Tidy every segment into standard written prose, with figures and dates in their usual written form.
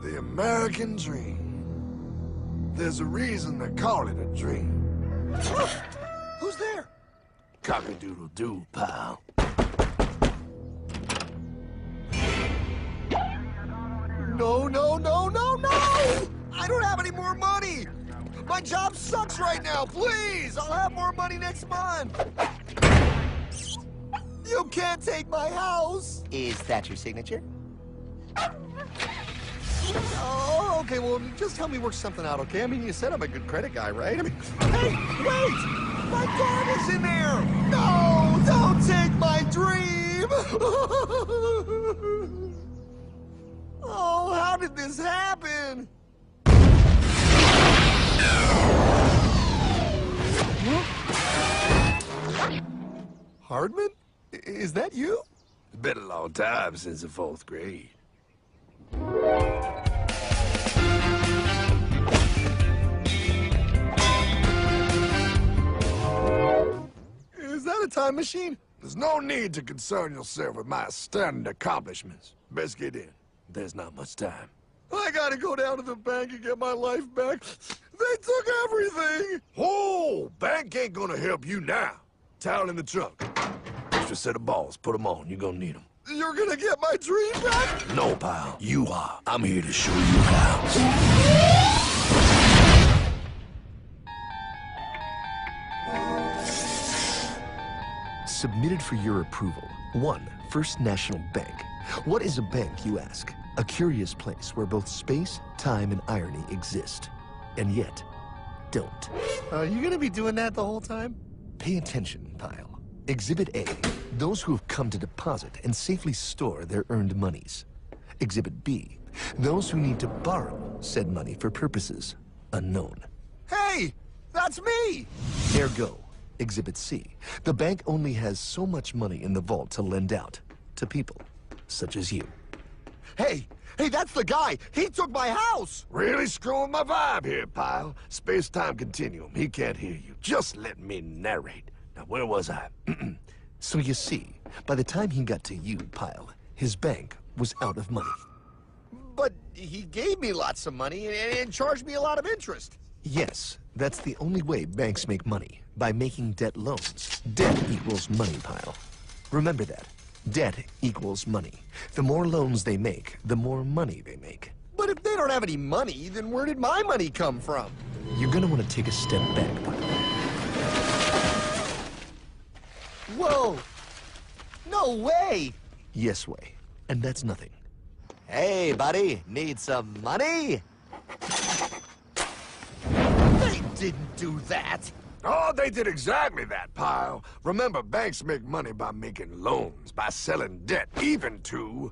The American dream. There's a reason they call it a dream. Who's there? Cock-a-doodle-doo, pal. No, no, no, no, no! I don't have any more money! My job sucks right now, please! I'll have more money next month! You can't take my house! Is that your signature? Oh, okay, well, just help me work something out, okay? I mean, you said I'm a good credit guy, right? I mean, hey, wait! My dog is in there! No, don't take my dream! Oh, how did this happen? Hardman? Is that you? It's been a long time since the 4th grade. Is that a time machine? There's no need to concern yourself with my stunning accomplishments. Best get in. There's not much time. I gotta go down to the bank and get my life back. They took everything! Oh, bank ain't gonna help you now. Towel in the trunk. Extra set of balls. Put them on. You're gonna need them. You're gonna get my dream back? No, pal. You are. I'm here to show you how. Submitted for your approval. 1. First National Bank. What is a bank, you ask? A curious place where both space, time, and irony exist. And yet, don't. Are you gonna be doing that the whole time? Pay attention, pile. Exhibit A. Those who have come to deposit and safely store their earned monies. Exhibit B. Those who need to borrow said money for purposes unknown. Hey! That's me! Ergo, Exhibit C. The bank only has so much money in the vault to lend out to people such as you. Hey! Hey, that's the guy! He took my house! Really screwing my vibe here, pal. Space-time continuum. He can't hear you. Just let me narrate. Now, where was I? So you see, by the time he got to you, Pile, his bank was out of money. But he gave me lots of money and charged me a lot of interest. Yes, that's the only way banks make money, by making debt loans. Debt equals money, Pile. Remember that. Debt equals money. The more loans they make, the more money they make. But if they don't have any money, then where did my money come from? You're gonna want to take a step back, Pile. Whoa! No way! Yes way. And that's nothing. Hey, buddy, need some money? They didn't do that! Oh, they did exactly that, pal. Remember, banks make money by making loans, by selling debt, even to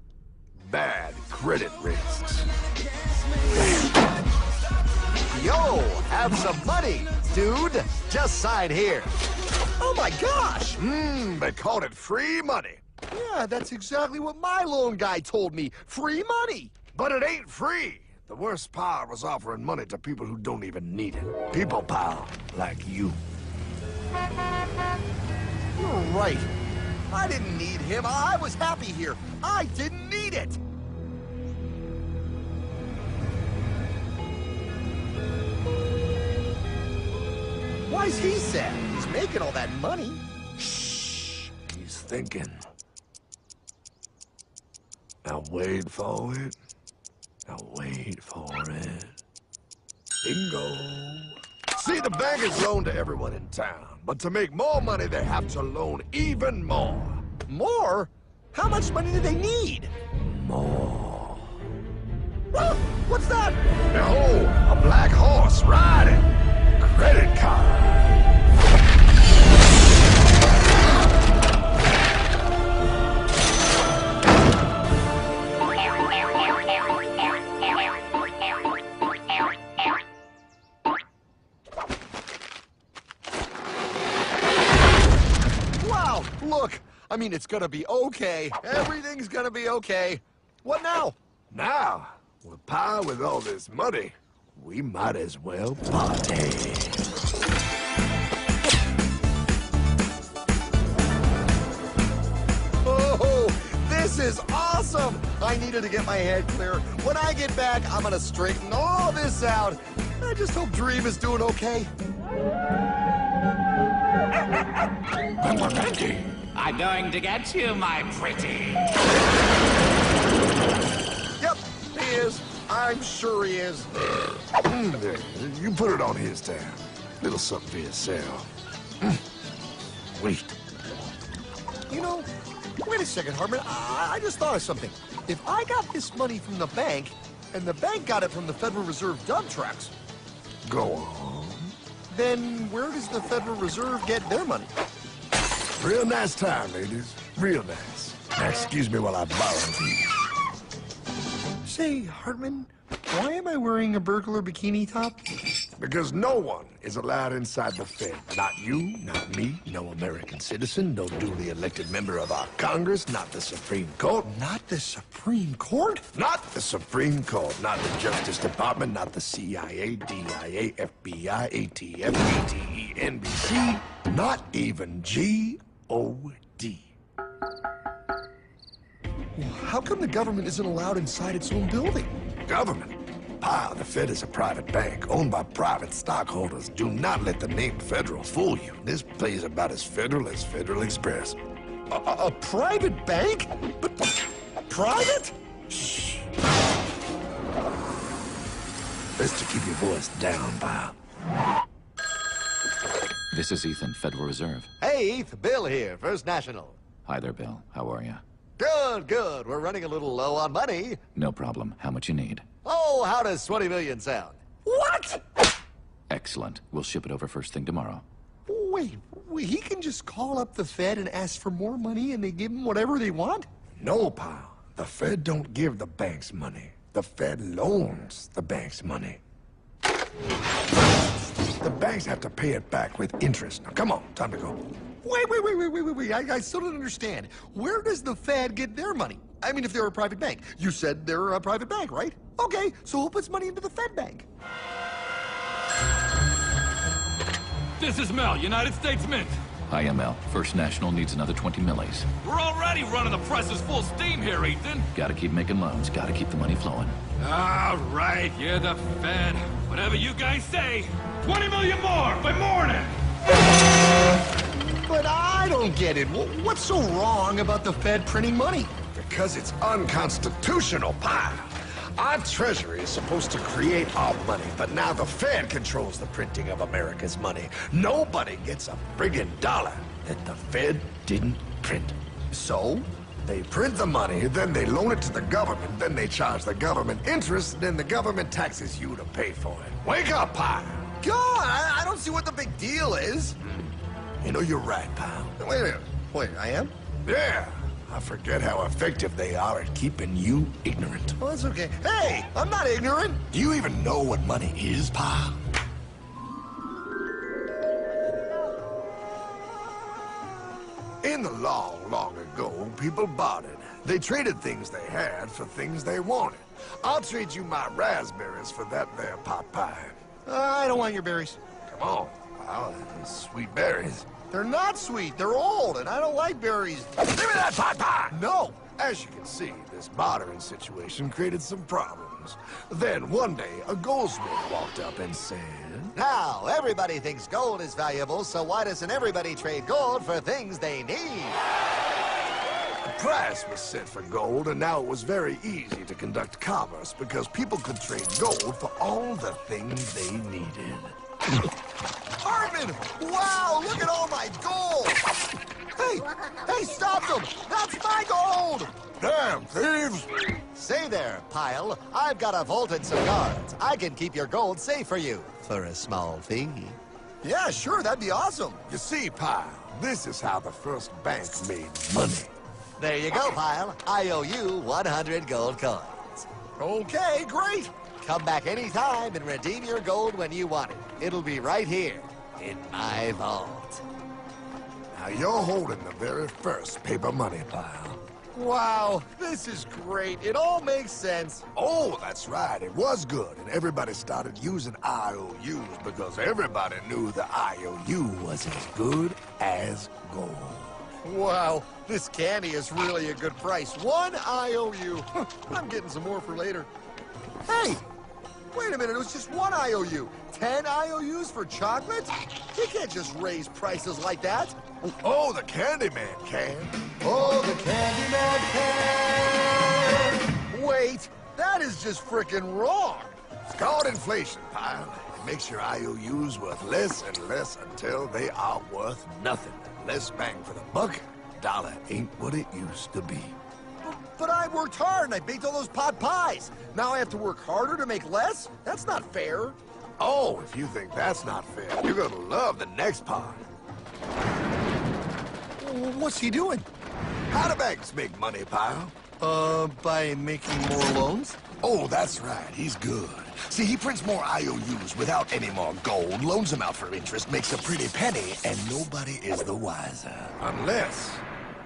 bad credit risks. Yo, have some money, dude. Just sign here. Oh my gosh! They called it free money. Yeah, that's exactly what my loan guy told me. Free money! But it ain't free. The worst part was offering money to people who don't even need it. People, pal, like you. You're right. I didn't need him. I was happy here. I didn't need it. Why's he sad? He's making all that money. Shh. He's thinking. Now wait for it. Now wait for it. Bingo. See, the bankers loan to everyone in town, but to make more money, they have to loan even more. More? How much money do they need? More. Ah, what's that? Behold, a black horse riding. Credit card. Look, I mean, it's gonna be okay. Everything's gonna be okay. What now? Now, Well, Pa, with all this money, we might as well party. Oh, this is awesome! I needed to get my head clear. When I get back, I'm gonna straighten all this out. I just hope Dream is doing okay. I'm going to get you, my pretty. Yep, he is. I'm sure he is. There, you put it on his tab. Little something for yourself. Wait. You know, wait a second, Hartman. I just thought of something. If I got this money from the bank, and the bank got it from the Federal Reserve dump trucks, Go on. then where does the Federal Reserve get their money? Real nice time, ladies. Real nice. Now, excuse me while I borrow these. Say, Hartman, why am I wearing a burglar bikini top? Because no one is allowed inside the Fed. Not you, not me, no American citizen, no duly elected member of our Congress, not the Supreme Court. Not the Supreme Court? Not the Supreme Court, not the Justice Department, not the CIA, DIA, FBI, ATF, ATE, NBC, not even G.O.D. How come the government isn't allowed inside its own building? Government? Pa, the Fed is a private bank owned by private stockholders. Do not let the name Federal fool you. This place is about as federal as Federal Express. A private bank? But private? Shh. Best to keep your voice down, Pa. This is Ethan, Federal Reserve. Hey, Eth, Bill here, First National. Hi there, Bill. How are you? Good, good. We're running a little low on money. No problem. How much you need? Oh, how does 20 million sound? What? Excellent. We'll ship it over first thing tomorrow. Wait, he can just call up the Fed and ask for more money and they give him whatever they want? No, Pa. The Fed don't give the banks money. The Fed loans the banks money. The banks have to pay it back with interest. Now, come on, time to go. Wait. I still don't understand. Where does the Fed get their money? I mean, if they're a private bank. You said they're a private bank, right? Okay, so who puts money into the Fed bank? This is Mel, United States Mint. Hi, ML. First National needs another 20 millis. We're already running the presses full steam here, Ethan. Gotta keep making loans. Gotta keep the money flowing. All right, you're the Fed. Whatever you guys say. 20 million more by morning. But I don't get it. What's so wrong about the Fed printing money? Because it's unconstitutional, Pa. Our Treasury is supposed to create our money, but now the Fed controls the printing of America's money. Nobody gets a friggin' dollar that the Fed didn't print. So? They print the money, then they loan it to the government, then they charge the government interest, then the government taxes you to pay for it. Wake up, Pa! God, I don't see what the big deal is. You know, you're right, pal. Wait a minute. Wait, I am? Yeah. I forget how effective they are at keeping you ignorant. Well, that's okay. Hey, I'm not ignorant. Do you even know what money is, Pa? In the long, long ago, people bartered. They traded things they had for things they wanted. I'll trade you my raspberries for that there pot pie. I don't want your berries. Come on, pal. Sweet berries. They're not sweet. They're old, and I don't like berries. Give me that pot pie! No. As you can see, this bartering situation created some problems. Then, one day, a goldsmith walked up and said... Now, everybody thinks gold is valuable, so why doesn't everybody trade gold for things they need? A price was set for gold, and now it was very easy to conduct commerce because people could trade gold for all the things they needed. Hartman! Wow, look at all my gold! Hey, stop them! That's my gold! Damn thieves! Say there, Pile. I've got a vault and some guards. I can keep your gold safe for you for a small fee. Yeah, sure, that'd be awesome. You see, Pile, this is how the first bank made money. There you go, Pile. I owe you 100 gold coins. Okay, great. Come back anytime and redeem your gold when you want it. It'll be right here in my vault. Now, you're holding the very first paper money, Pile. Wow, this is great. It all makes sense. Oh, that's right. It was good, and everybody started using IOUs because everybody knew the IOU was as good as gold. Wow, this candy is really a good price. 1 IOU. I'm getting some more for later. Hey, wait a minute. It was just 1 IOU. 10 IOUs for chocolate? You can't just raise prices like that. Oh, the Candyman can. Oh, the Candyman can. Wait, that is just frickin' wrong. It's called inflation, pal. It makes your IOUs worth less and less until they are worth nothing. Less bang for the buck. Dollar ain't what it used to be. But I worked hard and I baked all those pot pies. Now I have to work harder to make less? That's not fair. Oh, if you think that's not fair, you're gonna love the next part. What's he doing? How do banks make money, pal? By making more loans? Oh, that's right. He's good. See, he prints more IOUs without any more gold, loans them out for interest, makes a pretty penny, and nobody is the wiser. Unless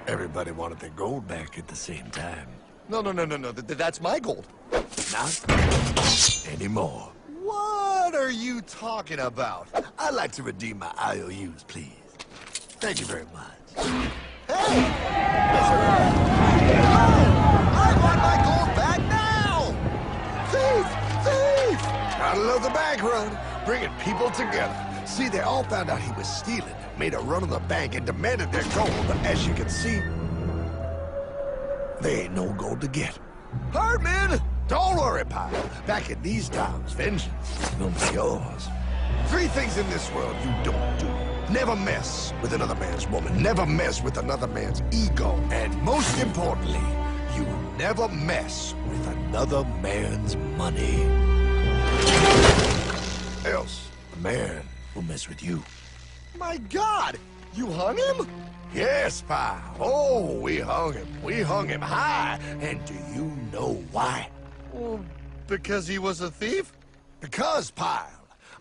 everybody wanted their gold back at the same time. No. That's my gold. Not anymore. What are you talking about? I'd like to redeem my IOUs, please. Thank you very much. Hey! I want my gold back now! Thief! Gotta love the bank run, bringing people together. See, they all found out he was stealing, made a run on the bank, and demanded their gold. But as you can see, there ain't no gold to get. Hardman! Don't worry, pal. Back in these times, vengeance will be yours. 3 things in this world you don't do. Never mess with another man's woman. Never mess with another man's ego. And most importantly, you never mess with another man's money. Else, the man will mess with you. My God! You hung him? Yes, pal. Oh, we hung him. We hung him high. And do you know why? Well, because he was a thief? Because, pal,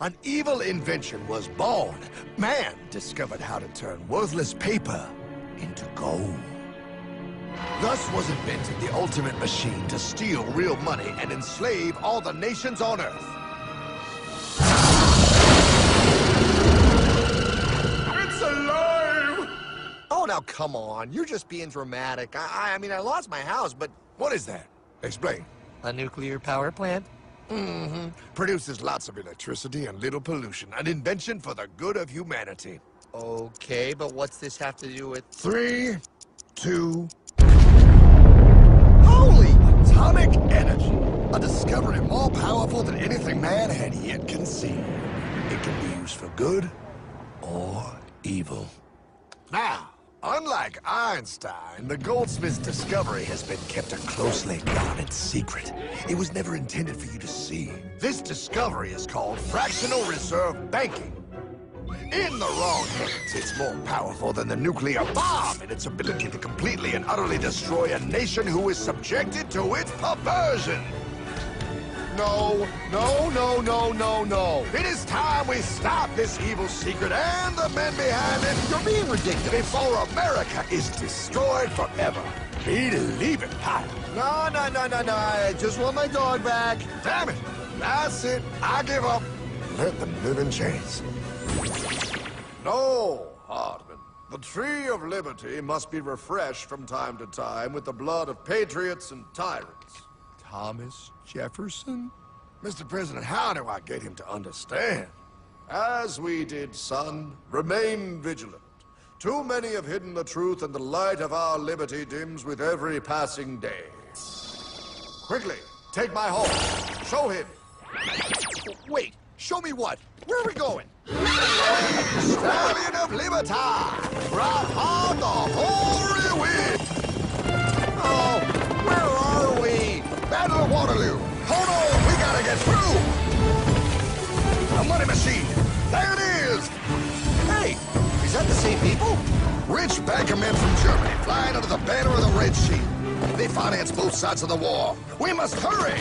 an evil invention was born. Man discovered how to turn worthless paper into gold. Thus was invented the ultimate machine to steal real money and enslave all the nations on Earth. It's alive! Oh, now come on. You're just being dramatic. I mean, I lost my house, but... What is that? Explain. A nuclear power plant? Mm-hmm. Produces lots of electricity and little pollution. An invention for the good of humanity. Okay, but what's this have to do with... 3, 2... Holy! Atomic energy. A discovery more powerful than anything man had yet conceived. It can be used for good or evil. Now, unlike Einstein, the goldsmith's discovery has been kept a closely guarded secret. It was never intended for you to see. This discovery is called fractional reserve banking. In the wrong hands, it's more powerful than the nuclear bomb in its ability to completely and utterly destroy a nation who is subjected to its perversion. No. It is time we stop this evil secret and the men behind it. You're being ridiculous. Before America is destroyed forever. Believe it, pal. No. I just want my dog back. Damn it. That's it. I give up. Let them live in chains. No, Hardman. The tree of liberty must be refreshed from time to time with the blood of patriots and tyrants. Thomas Jefferson? Mr. President, how do I get him to understand? As we did, son, remain vigilant. Too many have hidden the truth, and the light of our liberty dims with every passing day. Quickly, take my horse. Show him. Wait, show me what? Where are we going? Stallion of Liberty! Brought on the hoary wind! Oh, where are we? Battle of Waterloo! Hold on, we gotta get through! A money machine! There it is! Hey, is that the same people? Rich banker men from Germany flying under the banner of the Red Shield. They finance both sides of the war. We must hurry!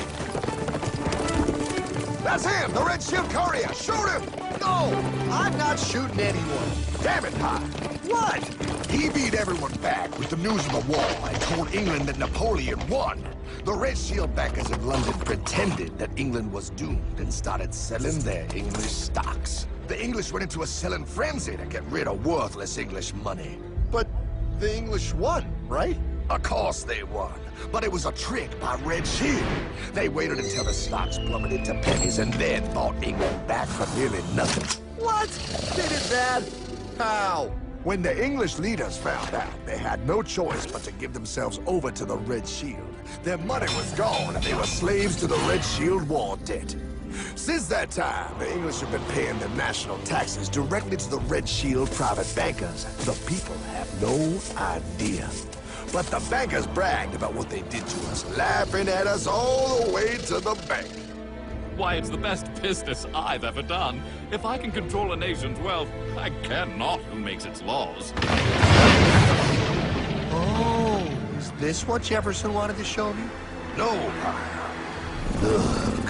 That's him, the Red Shield courier! Shoot him! No! I'm not shooting anyone. Damn it, Pie. What? He beat everyone back with the news of the war and told England that Napoleon won. The Red Shield bankers in London pretended that England was doomed and started selling their English stocks. The English went into a selling frenzy to get rid of worthless English money. But the English won, right? Of course they won, but it was a trick by Red Shield. They waited until the stocks plummeted to pennies and then bought England back for nearly nothing. What? They did that? How? When the English leaders found out, they had no choice but to give themselves over to the Red Shield. Their money was gone and they were slaves to the Red Shield war debt. Since that time, the English have been paying their national taxes directly to the Red Shield private bankers. The people have no idea. But the bankers bragged about what they did to us, laughing at us all the way to the bank. Why, it's the best business I've ever done. If I can control a nation's wealth, I care not who makes its laws. Oh, is this what Jefferson wanted to show me? No, Pie. Look.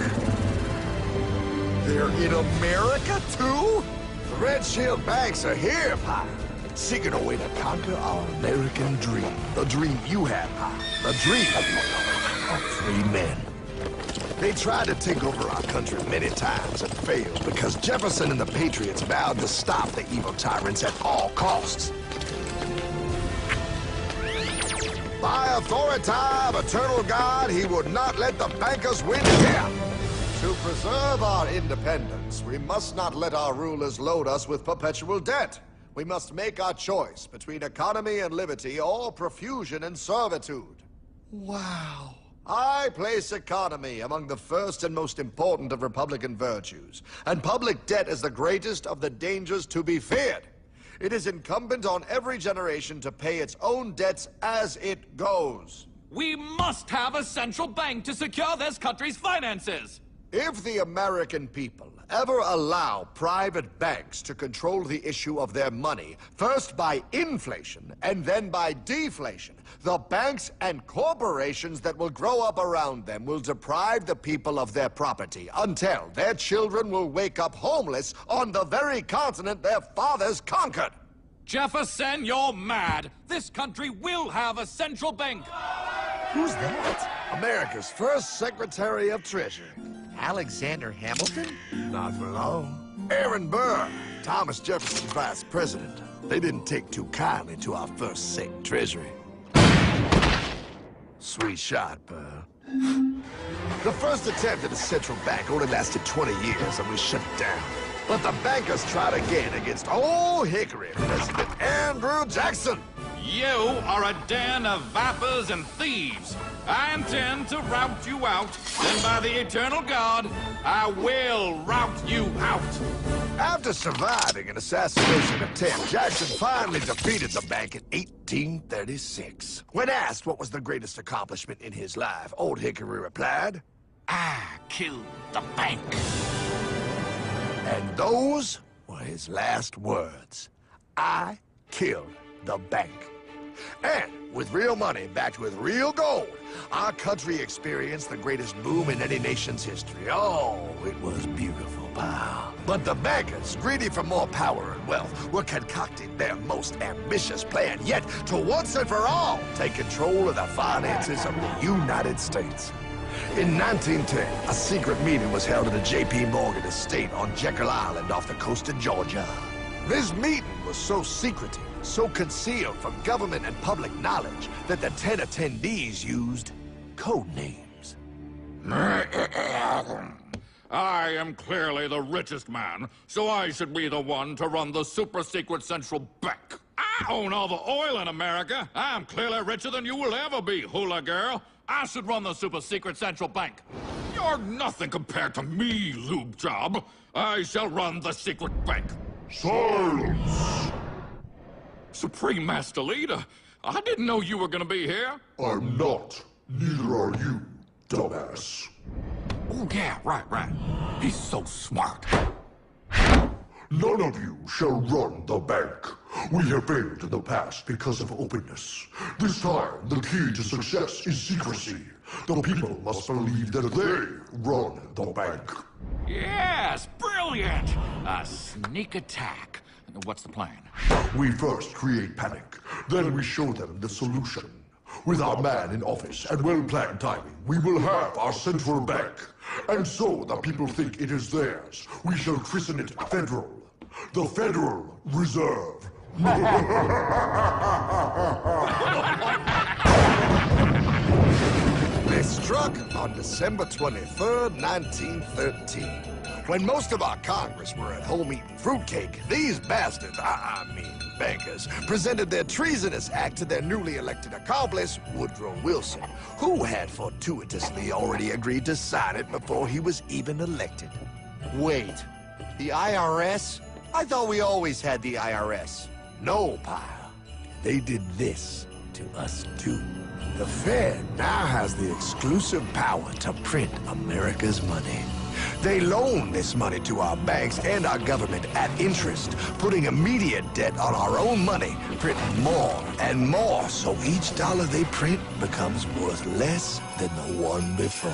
They're in America, too? The Red Shield banks are here, Pie. Seeking a way to conquer our American dream. The dream you have, Pie. The dream of free men. They tried to take over our country many times and failed because Jefferson and the Patriots vowed to stop the evil tyrants at all costs. By authority of eternal God, he would not let the bankers win here. To preserve our independence, we must not let our rulers load us with perpetual debt. We must make our choice between economy and liberty or profusion and servitude. Wow. I place economy among the first and most important of Republican virtues, and public debt is the greatest of the dangers to be feared. It is incumbent on every generation to pay its own debts as it goes. We must have a central bank to secure this country's finances. If the American people ever allow private banks to control the issue of their money, first by inflation and then by deflation, the banks and corporations that will grow up around them will deprive the people of their property until their children will wake up homeless on the very continent their fathers conquered. Jefferson, you're mad. This country will have a central bank. Who's that? America's first Secretary of Treasury. Alexander Hamilton? Not for long. Aaron Burr, Thomas Jefferson's vice president. They didn't take too kindly to our first Sec Treasury. Sweet shot, Burr. The first attempt at a central bank only lasted 20 years and we shut it down. But the bankers tried again against Old Hickory, President Andrew Jackson. You are a den of vipers and thieves. I intend to rout you out, and by the eternal God, I will rout you out. After surviving an assassination attempt, Jackson finally defeated the bank in 1836. When asked what was the greatest accomplishment in his life, Old Hickory replied, I killed the bank. and those were his last words. I killed the bank. And with real money backed with real gold, our country experienced the greatest boom in any nation's history. Oh, it was beautiful, pal. But the bankers, greedy for more power and wealth, were concocting their most ambitious plan yet to once and for all take control of the finances of the United States. In 1910, a secret meeting was held at the J.P. Morgan estate on Jekyll Island off the coast of Georgia. This meeting was so secretive, so concealed from government and public knowledge that the 10 attendees used code names. I am clearly the richest man, so I should be the one to run the super-secret central bank. I own all the oil in America. I'm clearly richer than you will ever be, hula girl. I should run the super-secret central bank. You're nothing compared to me, lube job. I shall run the secret bank. Silence! Supreme Master Leader, I didn't know you were gonna be here. I'm not. Neither are you, dumbass. Oh, yeah, right. He's so smart. None of you shall run the bank. We have failed in the past because of openness. This time, the key to success is secrecy. The people must believe that they run the bank. Yes, brilliant! A sneak attack. What's the plan? We first create panic, then we show them the solution. With our man in office and well-planned timing, we will have our central bank. And so the people think it is theirs. We shall christen it Federal. The Federal Reserve. They struck on December 23rd, 1913. When most of our Congress were at home eating fruitcake, these bastards, I mean bankers, presented their treasonous act to their newly elected accomplice, Woodrow Wilson, who had fortuitously already agreed to sign it before he was even elected. Wait, the IRS? I thought we always had the IRS. No, pal. They did this to us too. The Fed now has the exclusive power to print America's money. They loan this money to our banks and our government at interest, putting immediate debt on our own money, printing more and more, so each dollar they print becomes worth less than the one before.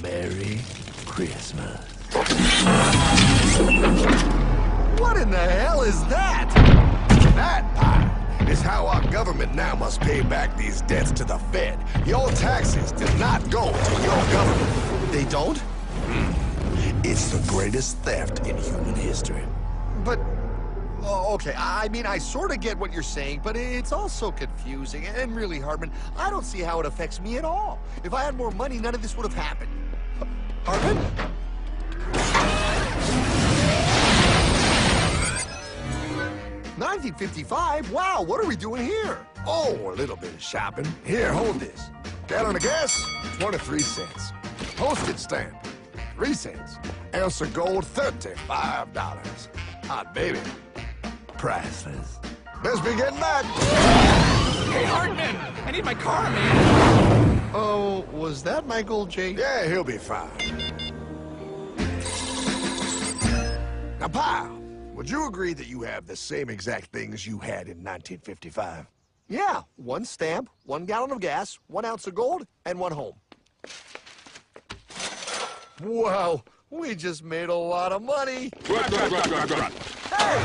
Merry Christmas. What in the hell is that? That, pal, is how our government now must pay back these debts to the Fed. Your taxes do not go to your government. They don't? It's the greatest theft in human history. But, okay, I mean, I sort of get what you're saying, but it's also confusing. And really, Hartman, I don't see how it affects me at all. If I had more money, none of this would have happened. Hartman? 1955? Wow, what are we doing here? Oh, a little bit of shopping. Here, hold this. Gallon of gas, 23 cents. Postage stamp, 3 cents. Ounce of gold, $35. Hot baby, priceless. Best be getting back. Hey, Hartman! I need my car, man! Oh, was that my gold, Jay? Yeah, he'll be fine. Now, pal, would you agree that you have the same exact things you had in 1955? Yeah, 1 stamp, 1 gallon of gas, 1 ounce of gold, and 1 home. Wow, we just made a lot of money. Hey!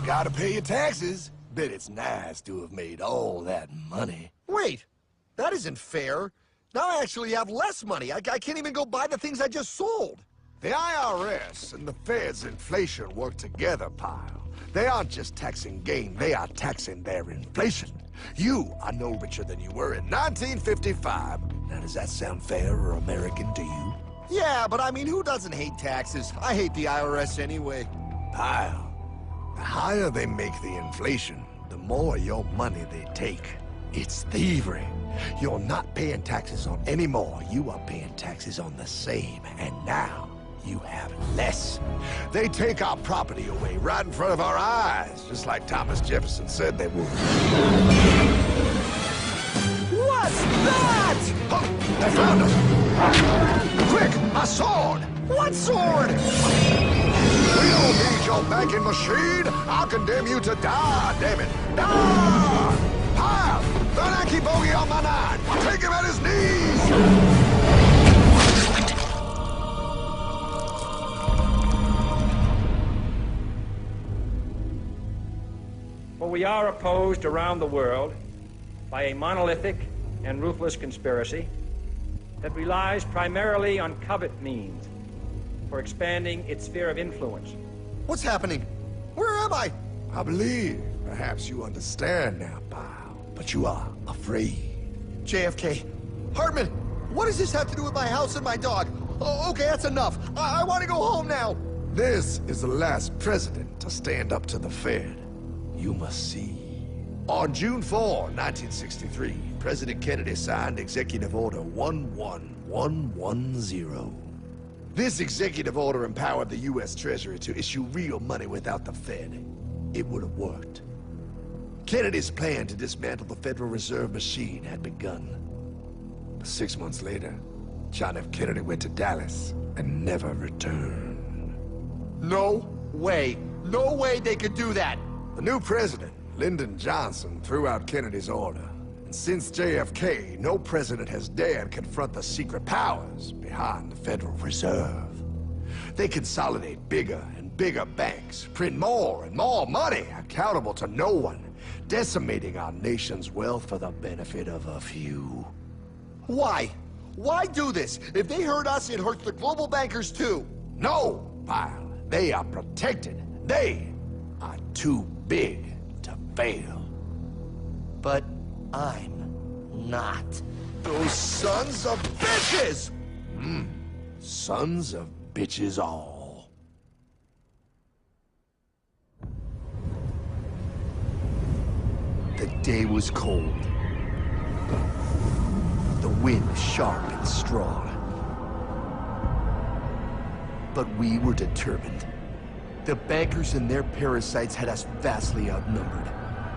Gotta pay your taxes. Bet it's nice to have made all that money. Wait, that isn't fair. Now I actually have less money. I can't even go buy the things I just sold. The IRS and the Fed's inflation work together, pal. They aren't just taxing gain, they are taxing their inflation. You are no richer than you were in 1955. Now, does that sound fair or American to you? Yeah, but I mean, who doesn't hate taxes? I hate the IRS anyway. Pal, the higher they make the inflation, the more your money they take. It's thievery. You're not paying taxes on any more. You are paying taxes on the same. And now, you have less. They take our property away right in front of our eyes, just like Thomas Jefferson said they would. What's that? Oh, they found us! Quick, a sword! What sword? We don't need your banking machine! I'll condemn you to die, damn it! Die! Pile! The Yankee bogey on my 9! Take him at his knees! For we are opposed around the world by a monolithic and ruthless conspiracy that relies primarily on covert means for expanding its sphere of influence. What's happening? Where am I? I believe perhaps you understand now, pal, but you are afraid. JFK. Hartman, what does this have to do with my house and my dog? Oh, okay, that's enough. I want to go home now. This is the last president to stand up to the Fed. You must see. On June 4, 1963, President Kennedy signed Executive Order 11110. This executive order empowered the U.S. Treasury to issue real money without the Fed. It would have worked. Kennedy's plan to dismantle the Federal Reserve machine had begun. 6 months later, John F. Kennedy went to Dallas and never returned. No way. No way they could do that. The new president, Lyndon Johnson, threw out Kennedy's order. Since JFK, no president has dared confront the secret powers behind the Federal Reserve. They consolidate bigger and bigger banks, print more and more money, accountable to no one, decimating our nation's wealth for the benefit of a few. Why? Why do this? If they hurt us, it hurts the global bankers too. No, Pyle. They are protected. They are too big to fail. But I'm not. Those sons of bitches! Sons of bitches all. The day was cold. The wind sharp and strong. But we were determined. The bankers and their parasites had us vastly outnumbered,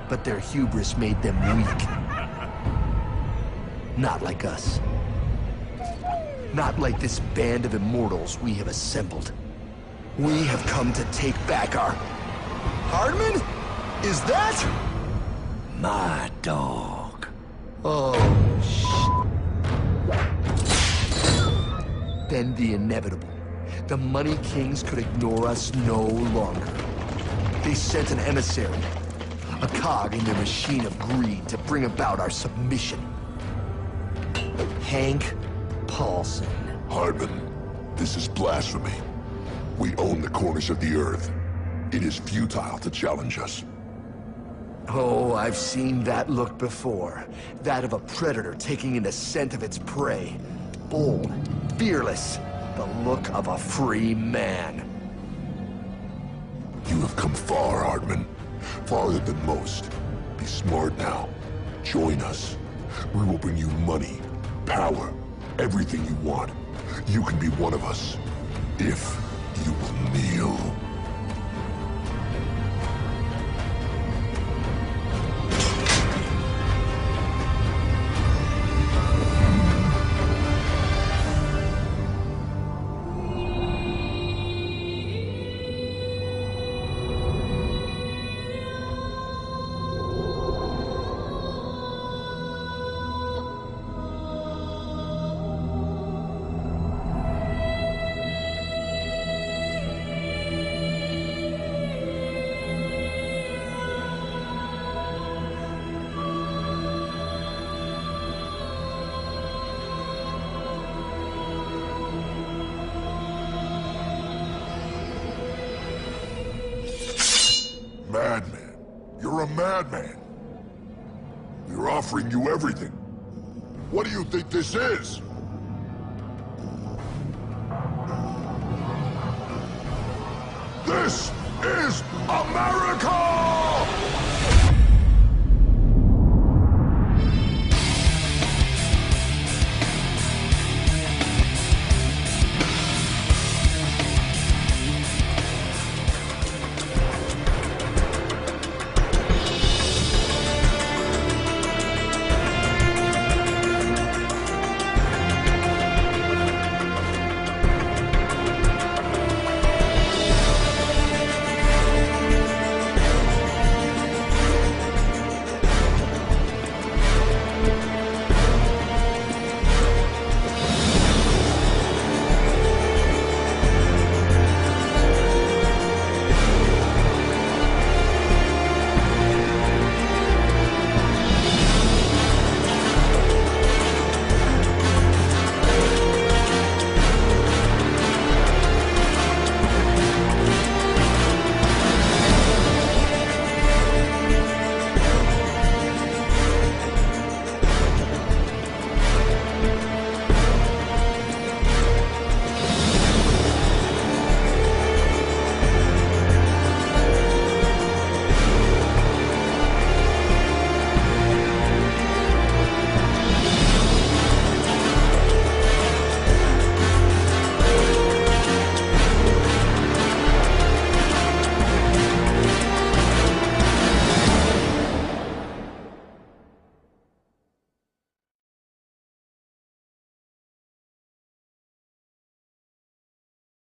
but their hubris made them weak. Not like us. Not like this band of immortals we have assembled. We have come to take back our... Hardman? Is that? my dog. Oh, Then the inevitable. The money kings could ignore us no longer. They sent an emissary, a cog in their machine of greed to bring about our submission. Hank Paulson. Hardman, this is blasphemy. We own the corners of the earth. It is futile to challenge us. Oh, I've seen that look before. That of a predator taking in the scent of its prey. Bold, fearless, the look of a free man. You have come far, Hardman. Farther than most. Be smart now. Join us. We will bring you money, power, everything you want. You can be one of us, if you will kneel. Madman. You're a madman. We're offering you everything. What do you think this is? This is America!